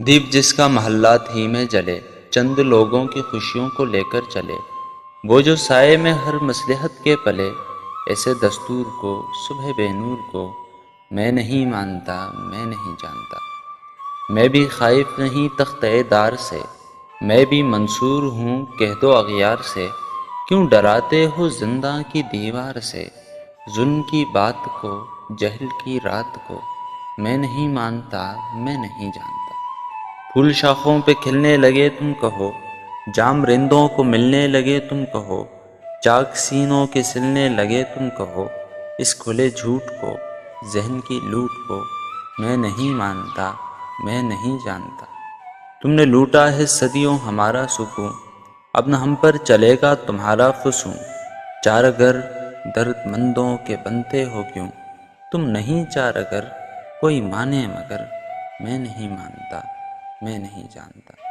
دیپ جس کا محلات ہی میں جلے، چند لوگوں کی خوشیوں کو لے کر چلے، وہ جو سائے میں ہر مصلحت کے پلے، ایسے دستور کو، صبح بے نور کو، میں نہیں مانتا، میں نہیں جانتا۔ میں بھی خائف نہیں تختۂ دار سے، میں بھی منصور ہوں کہہ دو اغیار سے، کیوں ڈراتے ہو زنداں کی دیوار سے، ظلم کی بات کو، جہل کی رات کو، میں نہیں مانتا، میں نہیں جانتا۔ پھول شاخوں پہ کھلنے لگے تم کہو، جام رندوں کو ملنے لگے تم کہو، چاک سینوں کے سلنے لگے تم کہو، اس کھلے جھوٹ کو، ذہن کی لوٹ کو، میں نہیں مانتا، میں نہیں جانتا۔ تم نے لوٹا ہے صدیوں ہمارا سکون، اب نہ ہم پر چلے گا تمہارا فسون۔ چارگر درد مندوں کے بنتے ہو کیوں، تم نہیں چارگر، کوئی مانے مگر، میں نہیں مانتا، میں نہیں جانتا۔